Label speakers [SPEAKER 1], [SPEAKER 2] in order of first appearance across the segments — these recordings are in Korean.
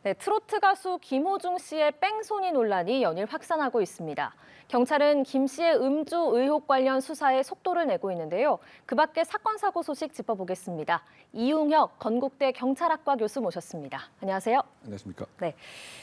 [SPEAKER 1] 네, 트로트 가수 김호중 씨의 뺑소니 논란이 연일 확산하고 있습니다. 경찰은 김 씨의 음주 의혹 관련 수사에 속도를 내고 있는데요. 그 밖에 사건 사고 소식 짚어보겠습니다. 이웅혁 건국대 경찰학과 교수 모셨습니다. 안녕하세요.
[SPEAKER 2] 안녕하십니까.
[SPEAKER 1] 네.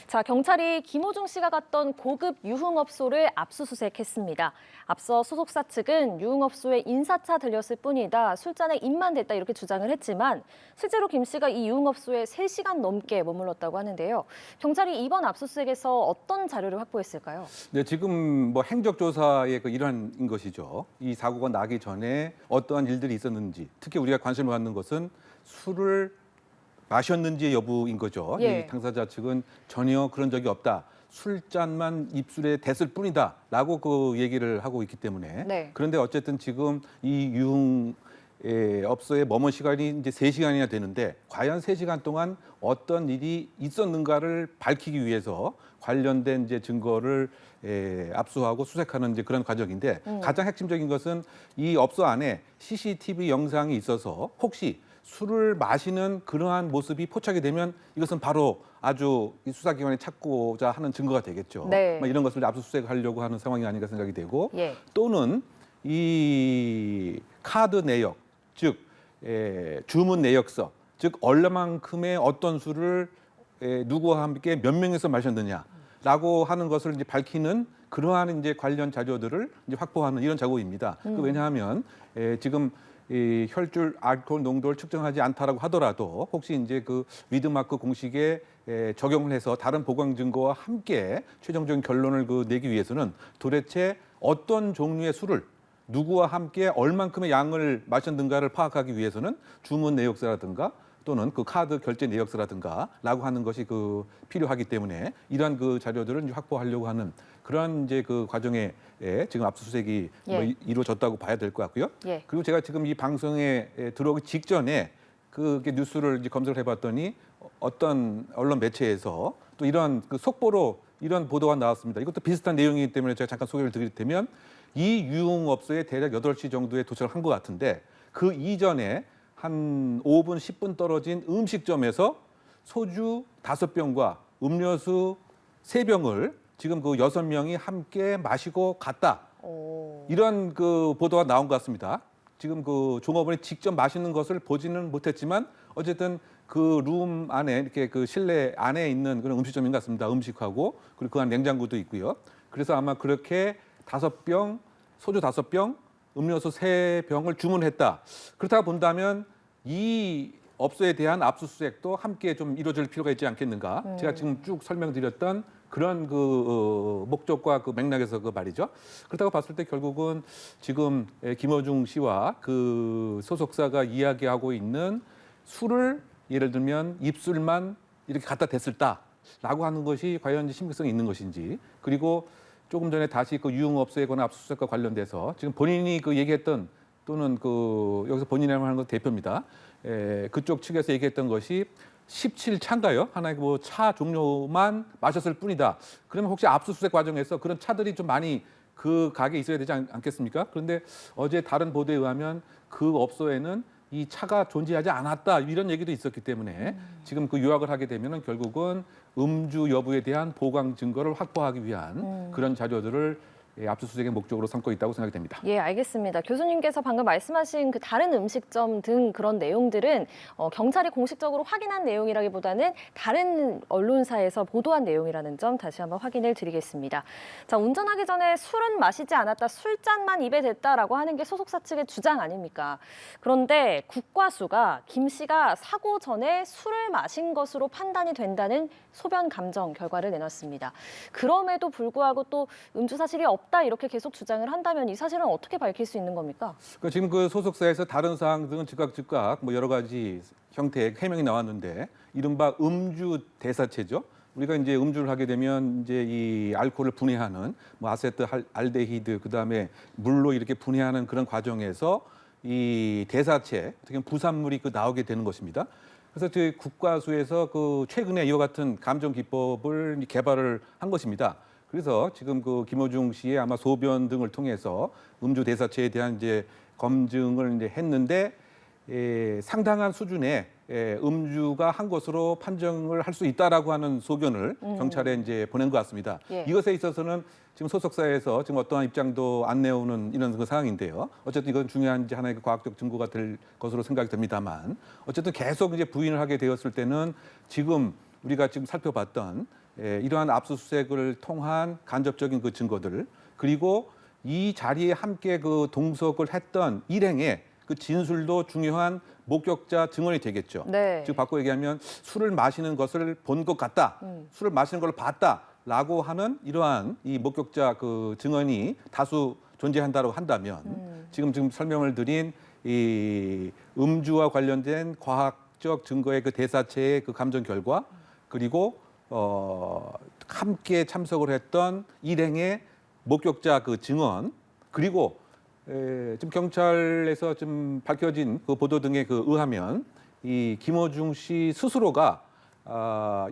[SPEAKER 1] 자, 경찰이 김호중 씨가 갔던 고급 유흥업소를 압수수색했습니다. 앞서 소속사 측은 유흥업소에 인사차 들렸을 뿐이다, 술잔에 입만 댔다 이렇게 주장을 했지만 실제로 김 씨가 이 유흥업소에 3시간 넘게 머물렀다고 하는데요. 경찰이 이번 압수수색에서 어떤 자료를 확보했을까요?
[SPEAKER 2] 네, 지금 뭐 행적조사의 그 일환인 것이죠. 이 사고가 나기 전에 어떠한 일들이 있었는지, 특히 우리가 관심을 갖는 것은 술을 마셨는지의 여부인 거죠.
[SPEAKER 1] 예.
[SPEAKER 2] 이 당사자 측은 전혀 그런 적이 없다. 술잔만 입술에 댔을 뿐이다라고 그 얘기를 하고 있기 때문에.
[SPEAKER 1] 네.
[SPEAKER 2] 그런데 어쨌든 지금 이 유흥 업소에 머문 시간이 이제 3시간이나 되는데 과연 3시간 동안 어떤 일이 있었는가를 밝히기 위해서 관련된 이제 증거를 압수하고 수색하는 이제 그런 과정인데 가장 핵심적인 것은 이 업소 안에 CCTV 영상이 있어서 혹시 술을 마시는 그러한 모습이 포착이 되면 이것은 바로 아주 이 수사기관이 찾고자 하는 증거가 되겠죠.
[SPEAKER 1] 네.
[SPEAKER 2] 이런 것을 압수수색하려고 하는 상황이 아닌가 생각이 되고
[SPEAKER 1] 예.
[SPEAKER 2] 또는 이 카드 내역, 즉 주문 내역서, 즉 얼마만큼의 어떤 술을 누구와 함께 몇 명에서 마셨느냐라고 하는 것을 이제 밝히는 그러한 이제 관련 자료들을 이제 확보하는 이런 작업입니다. 왜냐하면 지금 이 혈중 알코올 농도를 측정하지 않다라고 하더라도 혹시 이제 그 위드마크 공식에 적용을 해서 다른 보강 증거와 함께 최종적인 결론을 그 내기 위해서는 도대체 어떤 종류의 술을 누구와 함께 얼만큼의 양을 마셨는가를 파악하기 위해서는 주문 내역서라든가 또는 그 카드 결제 내역서라든가라고 하는 것이 그 필요하기 때문에 이러한 그 자료들을 이제 확보하려고 하는 그런 이제 그 과정에 지금 압수수색이 뭐 이루어졌다고 봐야 될 것 같고요.
[SPEAKER 1] 예.
[SPEAKER 2] 그리고 제가 지금 이 방송에 들어오기 직전에 그게 뉴스를 이제 검색을 해봤더니 어떤 언론 매체에서 또 이런 그 속보로 이런 보도가 나왔습니다. 이것도 비슷한 내용이기 때문에 제가 잠깐 소개를 드리면 이 유흥업소에 대략 8시 정도에 도착을 한 것 같은데 그 이전에 한 5분, 10분 떨어진 음식점에서 소주 5병과 음료수 3병을 지금 그 6명이 함께 마시고 갔다. 이런 그 보도가 나온 것 같습니다. 지금 그 종업원이 직접 마시는 것을 보지는 못했지만 어쨌든 그 룸 안에 이렇게 그 실내 안에 있는 그런 음식점인 것 같습니다. 음식하고 그리고 그 안 냉장고도 있고요. 그래서 아마 그렇게 5병, 소주 5병, 음료수 3병을 주문했다. 그렇다고 본다면 이 업소에 대한 압수수색도 함께 좀 이루어질 필요가 있지 않겠는가. 제가 지금 쭉 설명드렸던 그런 그 목적과 그 맥락에서 그 말이죠. 그렇다고 봤을 때 결국은 지금 김호중 씨와 그 소속사가 이야기하고 있는 술을 예를 들면 입술만 이렇게 갖다 댔을다라고 하는 것이 과연 신빙성이 있는 것인지, 그리고 조금 전에 다시 그 유흥업소에 관한 압수수색과 관련돼서 지금 본인이 그 얘기했던 또는 그 여기서 본인이라고 하는 건 대표입니다. 그쪽 측에서 얘기했던 것이 17차인가요? 하나의 뭐 차 종류만 마셨을 뿐이다. 그러면 혹시 압수수색 과정에서 그런 차들이 좀 많이 그 가게에 있어야 되지 않겠습니까? 그런데 어제 다른 보도에 의하면 그 업소에는 이 차가 존재하지 않았다 이런 얘기도 있었기 때문에 지금 그 요약을 하게 되면은 결국은 음주 여부에 대한 보강 증거를 확보하기 위한 그런 자료들을 압수수색의 목적으로 삼고 있다고 생각이 됩니다.
[SPEAKER 1] 예, 알겠습니다. 교수님께서 방금 말씀하신 그 다른 음식점 등 그런 내용들은 경찰이 공식적으로 확인한 내용이라기보다는 다른 언론사에서 보도한 내용이라는 점 다시 한번 확인을 드리겠습니다. 자, 운전하기 전에 술은 마시지 않았다, 술잔만 입에 댔다라고 하는 게 소속사 측의 주장 아닙니까? 그런데 국과수가 김 씨가 사고 전에 술을 마신 것으로 판단이 된다는 소변 감정 결과를 내놨습니다. 그럼에도 불구하고 또 음주 사실이 없다 이렇게 계속 주장을 한다면 이 사실은 어떻게 밝힐 수 있는 겁니까?
[SPEAKER 2] 그러니까 지금 그 소속사에서 다른 사항 등은 즉각 뭐 여러 가지 형태의 해명이 나왔는데 이른바 음주 대사체죠. 우리가 이제 음주를 하게 되면 이제 이 알코올을 분해하는 뭐 아세트 알데히드 그다음에 물로 이렇게 분해하는 그런 과정에서 이 대사체 어떻게 보면 부산물이 그 나오게 되는 것입니다. 그래서 저희 국과수에서 그 최근에 이와 같은 감정 기법을 개발을 한 것입니다. 그래서 지금 그 김호중 씨의 아마 소변 등을 통해서 음주 대사체에 대한 이제 검증을 이제 했는데 상당한 수준의 음주가 한 것으로 판정을 할 수 있다라고 하는 소견을 경찰에 이제 보낸 것 같습니다.
[SPEAKER 1] 예.
[SPEAKER 2] 이것에 있어서는 지금 소속사에서 지금 어떠한 입장도 안 내오는 이런 그 상황인데요. 어쨌든 이건 중요한 이제 하나의 그 과학적 증거가 될 것으로 생각이 됩니다만, 어쨌든 계속 이제 부인을 하게 되었을 때는 지금 우리가 지금 살펴봤던 이러한 압수수색을 통한 간접적인 그 증거들, 그리고 이 자리에 함께 그 동석을 했던 일행의 그 진술도 중요한 목격자 증언이 되겠죠.
[SPEAKER 1] 네.
[SPEAKER 2] 즉 바꿔 얘기하면 술을 마시는 것을 본 것 같다, 술을 마시는 걸 봤다라고 하는 이러한 이 목격자 그 증언이 다수 존재한다고 한다면 지금 설명을 드린 이 음주와 관련된 과학적 증거의 그 대사체의 그 감정 결과, 그리고 함께 참석을 했던 일행의 목격자 그 증언, 그리고 지금 경찰에서 좀 밝혀진 그 보도 등에 그 의하면 이 김어중 씨 스스로가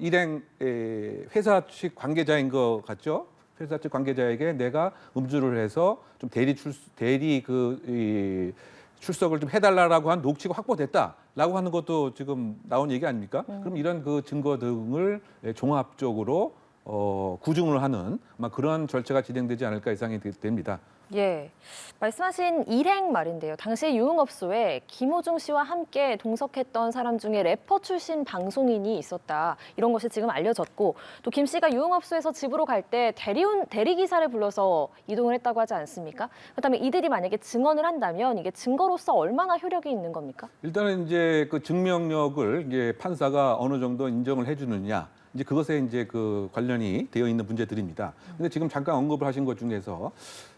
[SPEAKER 2] 일행 회사 측 관계자인 것 같죠? 회사 측 관계자에게 내가 음주를 해서 좀 대리 출석을 좀 해달라고 한 녹취가 확보됐다라고 하는 것도 지금 나온 얘기 아닙니까? 그럼 이런 그 증거 등을 종합적으로 구중을 하는 그런 절차가 진행되지 않을까 예상이 됩니다.
[SPEAKER 1] 예, 말씀하신 일행 말인데요. 당시 유흥업소에 김호중 씨와 함께 동석했던 사람 중에 래퍼 출신 방송인이 있었다. 이런 것이 지금 알려졌고, 또 김 씨가 유흥업소에서 집으로 갈 때 대리기사를 불러서 이동을 했다고 하지 않습니까? 그렇다면 이들이 만약에 증언을 한다면 이게 증거로서 얼마나 효력이 있는 겁니까?
[SPEAKER 2] 일단은 이제 그 증명력을 이제 판사가 어느 정도 인정을 해주느냐, 이제 그것에 이제 그 관련이 되어 있는 문제들입니다. 근데 지금 잠깐 언급을 하신 것 중에서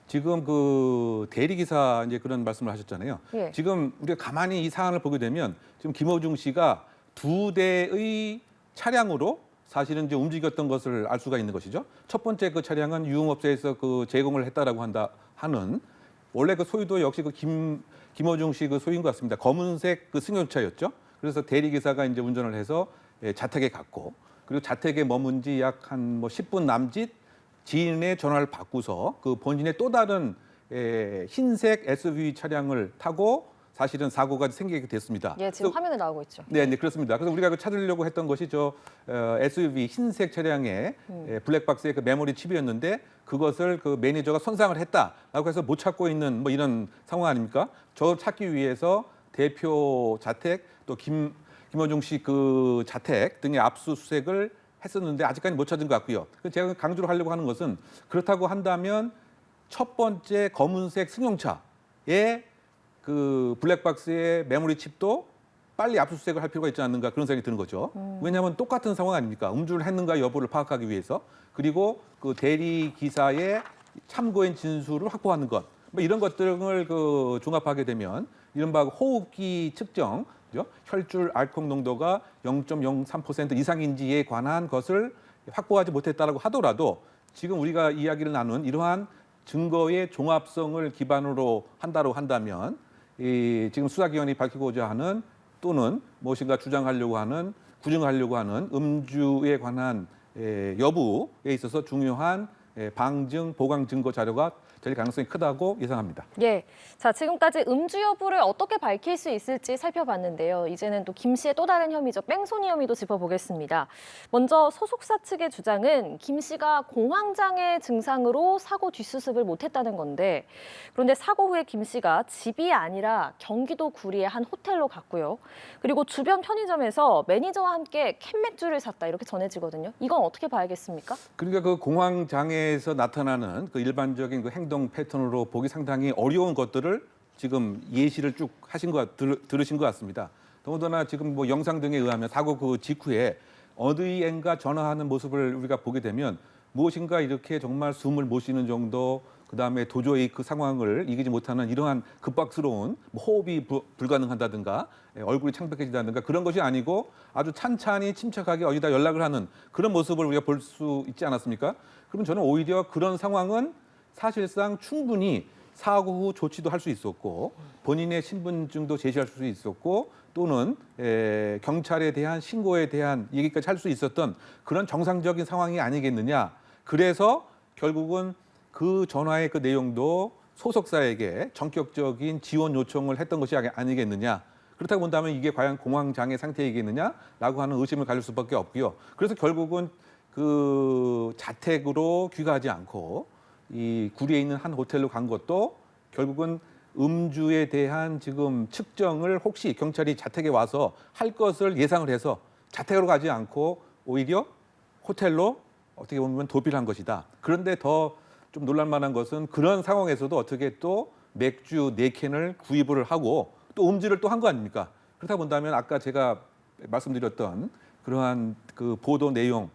[SPEAKER 2] 지금 그 대리기사 이제 그런 말씀을 하셨잖아요.
[SPEAKER 1] 예.
[SPEAKER 2] 지금 우리가 가만히 이 사안을 보게 되면 지금 김어중 씨가 2대의 차량으로 사실은 이제 움직였던 것을 알 수가 있는 것이죠. 첫 번째 그 차량은 유흥업소에서 그 제공을 했다라고 하는 원래 그 소유도 역시 그 김어중 씨 그 소유인 것 같습니다. 검은색 그 승용차였죠. 그래서 대리기사가 이제 운전을 해서 자택에 갔고, 그리고 자택에 머문 지 약 한 10분 남짓 지인의 전화를 받고서 그 본인의 또 다른 흰색 SUV 차량을 타고 사실은 사고가 생기게 됐습니다.
[SPEAKER 1] 예, 지금 화면에 나오고 있죠.
[SPEAKER 2] 네, 그렇습니다. 그래서 우리가 그 찾으려고 했던 것이 저 SUV 흰색 차량의 블랙박스의 그 메모리 칩이었는데 그것을 그 매니저가 손상을 했다라고 해서 못 찾고 있는 이런 상황 아닙니까? 저 찾기 위해서 대표 자택 또 김어중 씨 그 자택 등의 압수수색을 했었는데 아직까지 못 찾은 것 같고요. 제가 강조를 하려고 하는 것은 그렇다고 한다면 첫 번째 검은색 승용차의 그 블랙박스의 메모리 칩도 빨리 압수수색을 할 필요가 있지 않는가 그런 생각이 드는 거죠. 왜냐하면 똑같은 상황 아닙니까? 음주를 했는가 여부를 파악하기 위해서, 그리고 그 대리 기사의 참고인 진술을 확보하는 것, 이런 것들을 그 종합하게 되면 이른바 호흡기 측정, 혈중 알코올 농도가 0.03% 이상인지에 관한 것을 확보하지 못했다라고 하더라도 지금 우리가 이야기를 나눈 이러한 증거의 종합성을 기반으로 한다고 한다면 지금 수사기관이 밝히고자 하는 또는 무엇인가 주장하려고 하는 구증하려고 하는 음주에 관한 여부에 있어서 중요한 방증 보강 증거 자료가 될 가능성이 크다고 예상합니다.
[SPEAKER 1] 예, 자 지금까지 음주 여부를 어떻게 밝힐 수 있을지 살펴봤는데요. 이제는 또 김 씨의 또 다른 혐의죠. 뺑소니 혐의도 짚어보겠습니다. 먼저 소속사 측의 주장은 김 씨가 공황장애 증상으로 사고 뒷수습을 못했다는 건데, 그런데 사고 후에 김 씨가 집이 아니라 경기도 구리의 한 호텔로 갔고요. 그리고 주변 편의점에서 매니저와 함께 캔맥주를 샀다 이렇게 전해지거든요. 이건 어떻게 봐야겠습니까?
[SPEAKER 2] 그러니까 그 공황장애에서 나타나는 그 일반적인 그 행동 패턴으로 보기 상당히 어려운 것들을 지금 예시를 쭉 하신 들으신 것 같습니다. 더군다나 지금 영상 등에 의하면 사고 그 직후에 어디엔가 전화하는 모습을 우리가 보게 되면 무엇인가 이렇게 정말 숨을 못 쉬는 정도, 그다음에 도저히 그 상황을 이기지 못하는 이러한 급박스러운 호흡이 불가능하다든가 얼굴이 창백해진다든가 그런 것이 아니고 아주 찬찬히 침착하게 어디다 연락을 하는 그런 모습을 우리가 볼 수 있지 않았습니까? 그럼 저는 오히려 그런 상황은 사실상 충분히 사고 후 조치도 할 수 있었고 본인의 신분증도 제시할 수 있었고 또는 경찰에 대한 신고에 대한 얘기까지 할 수 있었던 그런 정상적인 상황이 아니겠느냐. 그래서 결국은 그 전화의 그 내용도 소속사에게 전격적인 지원 요청을 했던 것이 아니겠느냐. 그렇다고 본다면 이게 과연 공황장애 상태이겠느냐라고 하는 의심을 가질 수밖에 없고요. 그래서 결국은 그 자택으로 귀가하지 않고 이 구리에 있는 한 호텔로 간 것도 결국은 음주에 대한 지금 측정을 혹시 경찰이 자택에 와서 할 것을 예상을 해서 자택으로 가지 않고 오히려 호텔로 어떻게 보면 도피를 한 것이다. 그런데 더 좀 놀랄만한 것은 그런 상황에서도 어떻게 또 맥주 4캔을 구입을 하고 또 음주를 또 한 거 아닙니까? 그렇다 본다면 아까 제가 말씀드렸던 그러한 그 보도 내용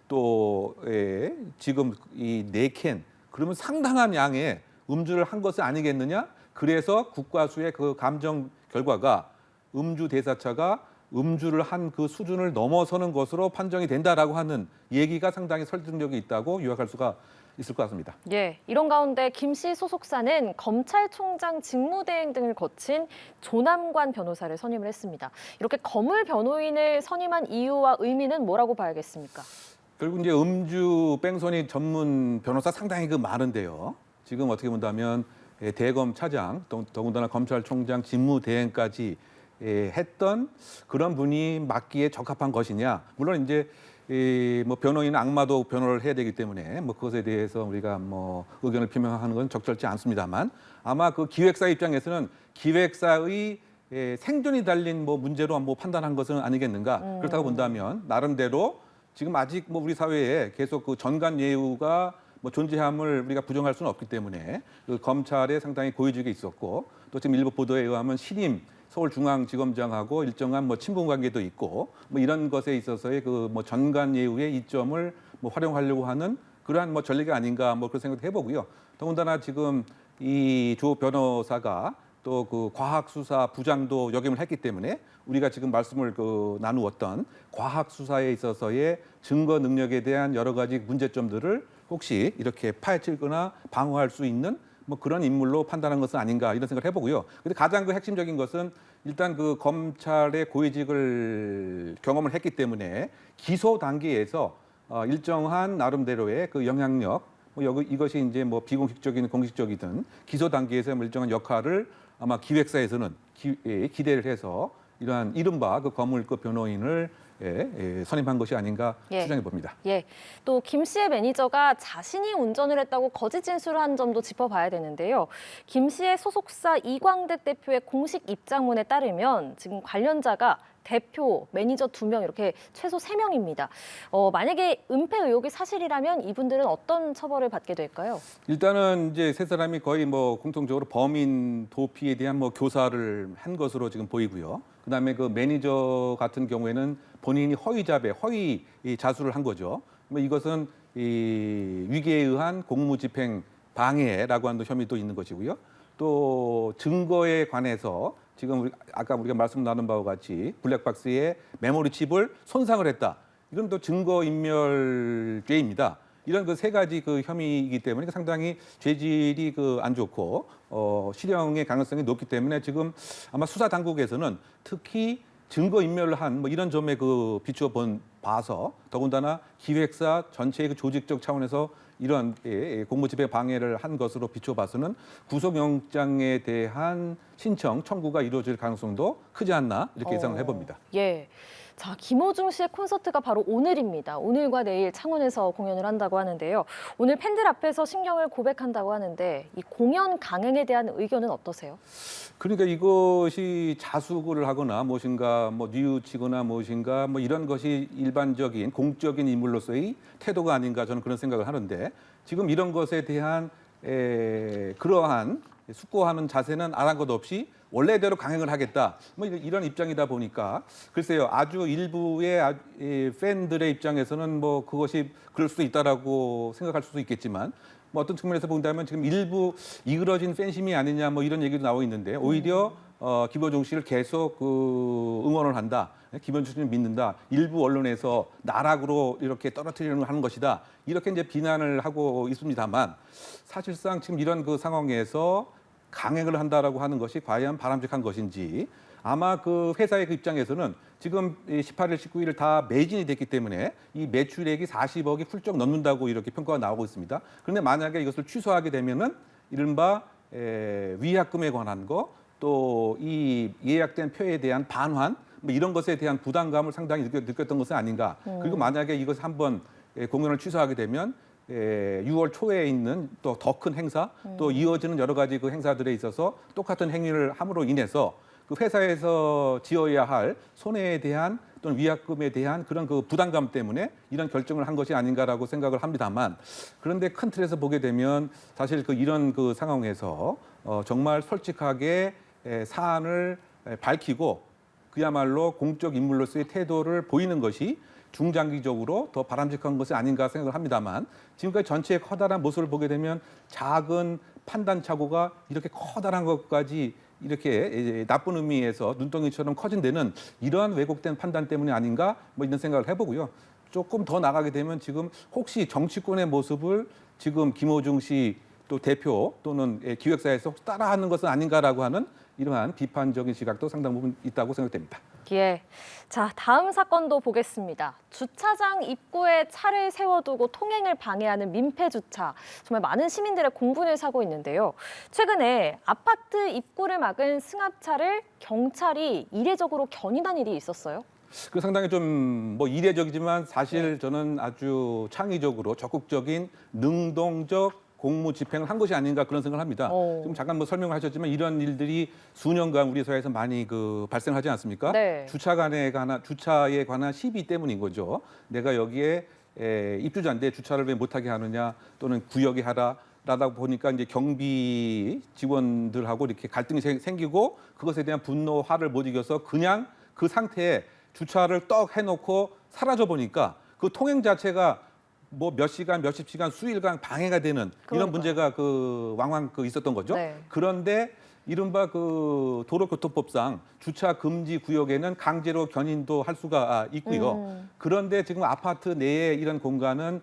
[SPEAKER 2] 또 지금 이 4캔 그러면 상당한 양의 음주를 한 것은 아니겠느냐? 그래서 국과수의 그 감정 결과가 음주 대사차가 음주를 한 그 수준을 넘어서는 것으로 판정이 된다라고 하는 얘기가 상당히 설득력이 있다고 요약할 수가 있을 것 같습니다.
[SPEAKER 1] 예, 이런 가운데 김 씨 소속사는 검찰총장 직무대행 등을 거친 조남관 변호사를 선임을 했습니다. 이렇게 거물 변호인을 선임한 이유와 의미는 뭐라고 봐야겠습니까?
[SPEAKER 2] 결국 이제 음주 뺑소니 전문 변호사 상당히 그 많은데요. 지금 어떻게 본다면 대검 차장, 더군다나 검찰총장 직무대행까지 했던 그런 분이 맡기에 적합한 것이냐. 물론 이제 뭐 변호인은 악마도 변호를 해야 되기 때문에 뭐 그것에 대해서 우리가 뭐 의견을 표명하는 건 적절치 않습니다만 아마 그 기획사 입장에서는 기획사의 생존이 달린 뭐 문제로 뭐 판단한 것은 아니겠는가. 그렇다고 본다면 나름대로 지금 아직 뭐 우리 사회에 계속 그 전관 예우가 뭐 존재함을 우리가 부정할 수는 없기 때문에 그 검찰에 상당히 고위직에 있었고 또 지금 일부 보도에 의하면 신임 서울중앙지검장하고 일정한 뭐 친분 관계도 있고 뭐 이런 것에 있어서의 그 뭐 전관 예우의 이점을 뭐 활용하려고 하는 그러한 뭐 전략이 아닌가 뭐 그런 생각도 해보고요. 더군다나 지금 이 조 변호사가 또 그 과학수사 부장도 역임을 했기 때문에 우리가 지금 말씀을 그 나누었던 과학수사에 있어서의 증거 능력에 대한 여러 가지 문제점들을 혹시 이렇게 파헤치거나 방어할 수 있는 뭐 그런 인물로 판단한 것은 아닌가 이런 생각을 해보고요. 근데 가장 그 핵심적인 것은 일단 그 검찰의 고위직을 경험을 했기 때문에 기소 단계에서 일정한 나름대로의 그 영향력, 뭐 이것이 이제 뭐 비공식적인 공식적이든 기소 단계에서 일정한 역할을 아마 기획사에서는 기대를 해서 이러한 이른바 그 거물급 변호인을 선임한 것이 아닌가 추정해 봅니다.
[SPEAKER 1] 예, 또 김 씨의 매니저가 자신이 운전을 했다고 거짓 진술을 한 점도 짚어봐야 되는데요. 김 씨의 소속사 이광득 대표의 공식 입장문에 따르면 지금 관련자가 대표, 매니저 2명 이렇게 최소 3명입니다. 만약에 은폐 의혹이 사실이라면 이분들은 어떤 처벌을 받게 될까요?
[SPEAKER 2] 일단은 이제 세 사람이 거의 뭐 공통적으로 범인 도피에 대한 뭐 교사를 한 것으로 지금 보이고요. 그다음에 그 매니저 같은 경우에는 본인이 허위 자백, 허위 자수를 한 거죠. 뭐 이것은 이 위계에 의한 공무집행 방해라고 하는 혐의도 있는 것이고요. 또 증거에 관해서 지금 아까 우리가 말씀 나눈 바와 같이 블랙박스의 메모리 칩을 손상을 했다. 이건 또 증거인멸죄입니다. 이런 그 3가지 그 혐의이기 때문에 상당히 죄질이 그 안 좋고 실형의 가능성이 높기 때문에 지금 아마 수사 당국에서는 특히 증거인멸을 한 뭐 이런 점에 그 비추어 봐서 더군다나 기획사 전체의 그 조직적 차원에서 이런 공무집행 방해를 한 것으로 비추어 봐서는 구속영장에 대한 신청 청구가 이루어질 가능성도 크지 않나 이렇게 예상을 해봅니다.
[SPEAKER 1] 예. 자, 김호중 씨의 콘서트가 바로 오늘입니다. 오늘과 내일 창원에서 공연을 한다고 하는데요. 오늘 팬들 앞에서 심경을 고백한다고 하는데 이 공연 강행에 대한 의견은 어떠세요?
[SPEAKER 2] 그러니까 이것이 자수를 하거나 무엇인가 뭐 뉘우치거나 무엇인가 뭐 이런 것이 일반적인 공적인 인물로서의 태도가 아닌가 저는 그런 생각을 하는데 지금 이런 것에 대한 그러한 숙고하는 자세는 아랑곳 없이 원래대로 강행을 하겠다. 뭐 이런 입장이다 보니까 글쎄요. 아주 일부의 팬들의 입장에서는 뭐 그것이 그럴 수도 있다라고 생각할 수도 있겠지만 뭐 어떤 측면에서 본다면 지금 일부 이그러진 팬심이 아니냐 뭐 이런 얘기도 나오고 있는데 오히려 김호중 씨를 계속 그 응원을 한다. 김호중 씨를 믿는다. 일부 언론에서 나락으로 이렇게 떨어뜨리려고 하는 것이다. 이렇게 이제 비난을 하고 있습니다만 사실상 지금 이런 그 상황에서 강행을 한다라고 하는 것이 과연 바람직한 것인지 아마 그 회사의 그 입장에서는 지금 18일, 19일 다 매진이 됐기 때문에 이 매출액이 40억이 훌쩍 넘는다고 이렇게 평가가 나오고 있습니다. 그런데 만약에 이것을 취소하게 되면은 이른바 위약금에 관한 거 또 이 예약된 표에 대한 반환 뭐 이런 것에 대한 부담감을 상당히 느꼈던 것은 아닌가. 그리고 만약에 이것을 한번 공연을 취소하게 되면 6월 초에 있는 또 더 큰 행사, 또 이어지는 여러 가지 그 행사들에 있어서 똑같은 행위를 함으로 인해서 그 회사에서 지어야 할 손해에 대한 또는 위약금에 대한 그런 그 부담감 때문에 이런 결정을 한 것이 아닌가라고 생각을 합니다만, 그런데 큰 틀에서 보게 되면 사실 그 이런 그 상황에서 정말 솔직하게 사안을 밝히고 그야말로 공적 인물로서의 태도를 보이는 것이 중장기적으로 더 바람직한 것이 아닌가 생각을 합니다만, 지금까지 전체의 커다란 모습을 보게 되면 작은 판단 착오가 이렇게 커다란 것까지 이렇게 나쁜 의미에서 눈덩이처럼 커진 데는 이러한 왜곡된 판단 때문이 아닌가 뭐 이런 생각을 해보고요. 조금 더 나가게 되면 지금 혹시 정치권의 모습을 지금 김호중 씨 또 대표 또는 기획사에서 혹시 따라하는 것은 아닌가라고 하는 이러한 비판적인 시각도 상당 부분 있다고 생각됩니다.
[SPEAKER 1] 예. 자, 다음 사건도 보겠습니다. 주차장 입구에 차를 세워두고 통행을 방해하는 민폐 주차. 정말 많은 시민들의 공분을 사고 있는데요. 최근에 아파트 입구를 막은 승합차를 경찰이 이례적으로 견인한 일이 있었어요.
[SPEAKER 2] 그 상당히 좀 뭐 이례적이지만 사실 저는 아주 창의적으로 적극적인 능동적 공무 집행을 한 것이 아닌가 그런 생각을 합니다. 지금 잠깐 뭐 설명을 하셨지만 이런 일들이 수년간 우리 사회에서 많이 그 발생하지 않습니까?
[SPEAKER 1] 네.
[SPEAKER 2] 주차에 관한 시비 때문인 거죠. 내가 여기에 입주자인데 주차를 왜 못하게 하느냐 또는 구역에 하라라다 보니까 이제 경비 직원들하고 이렇게 갈등이 생기고 그것에 대한 분노, 화를 못 이겨서 그냥 그 상태에 주차를 떡 해놓고 사라져 보니까 그 통행 자체가 뭐 몇 시간, 몇십 시간, 수일간 방해가 되는 이런 문제가 그 왕왕 그 있었던 거죠.
[SPEAKER 1] 네.
[SPEAKER 2] 그런데 이른바 그 도로교통법상 주차 금지 구역에는 강제로 견인도 할 수가 있고요. 그런데 지금 아파트 내에 이런 공간은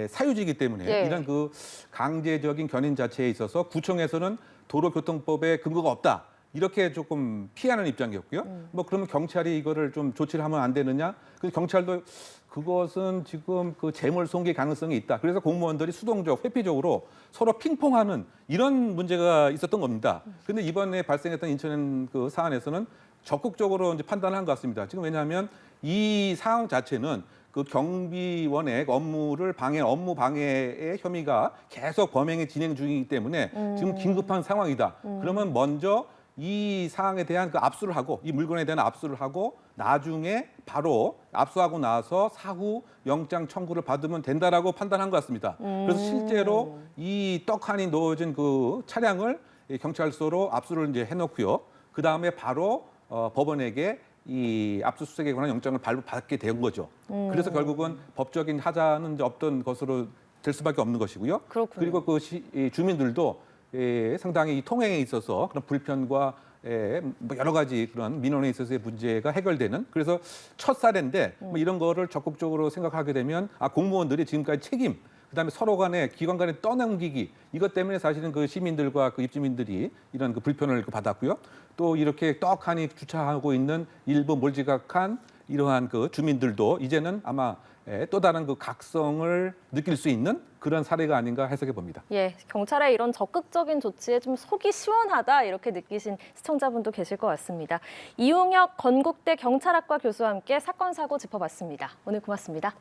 [SPEAKER 2] 사유지이기 때문에
[SPEAKER 1] 예.
[SPEAKER 2] 이런 그 강제적인 견인 자체에 있어서 구청에서는 도로교통법에 근거가 없다. 이렇게 조금 피하는 입장이었고요. 뭐 그러면 경찰이 이거를 좀 조치를 하면 안 되느냐? 그래서 경찰도 그것은 지금 그 재물 손괴 가능성이 있다. 그래서 공무원들이 수동적, 회피적으로 서로 핑퐁하는 이런 문제가 있었던 겁니다. 근데 이번에 발생했던 인천 그 사안에서는 적극적으로 이제 판단을 한 것 같습니다. 지금 왜냐하면 이 상황 자체는 그 경비원의 업무 방해의 혐의가 계속 범행이 진행 중이기 때문에 지금 긴급한 상황이다. 그러면 먼저 이 사항에 대한 그 압수를 하고 이 물건에 대한 압수를 하고 나중에 바로 압수하고 나서 사후 영장 청구를 받으면 된다라고 판단한 것 같습니다. 그래서 실제로 이 떡하니 놓여진 그 차량을 경찰서로 압수를 이제 해놓고요. 그 다음에 바로 법원에게 이 압수수색에 관한 영장을 발부받게 된 거죠. 그래서 결국은 법적인 하자는 이제 없던 것으로 될 수밖에 없는 것이고요.
[SPEAKER 1] 그렇군요.
[SPEAKER 2] 그리고 그 주민들도 상당히 이 통행에 있어서 그런 불편과 뭐 여러 가지 그런 민원에 있어서의 문제가 해결되는, 그래서 첫 사례인데 뭐 이런 거를 적극적으로 생각하게 되면 공무원들이 지금까지 책임, 그다음에 서로 간에 기관 간에 떠넘기기, 이것 때문에 사실은 그 시민들과 그 입주민들이 이런 그 불편을 받았고요. 또 이렇게 떡하니 주차하고 있는 일부 몰지각한 이러한 그 주민들도 이제는 아마 또 다른 그 각성을 느낄 수 있는 그런 사례가 아닌가 해석해 봅니다.
[SPEAKER 1] 예, 경찰의 이런 적극적인 조치에 좀 속이 시원하다 이렇게 느끼신 시청자분도 계실 것 같습니다. 이용혁 건국대 경찰학과 교수와 함께 사건 사고 짚어봤습니다. 오늘 고맙습니다.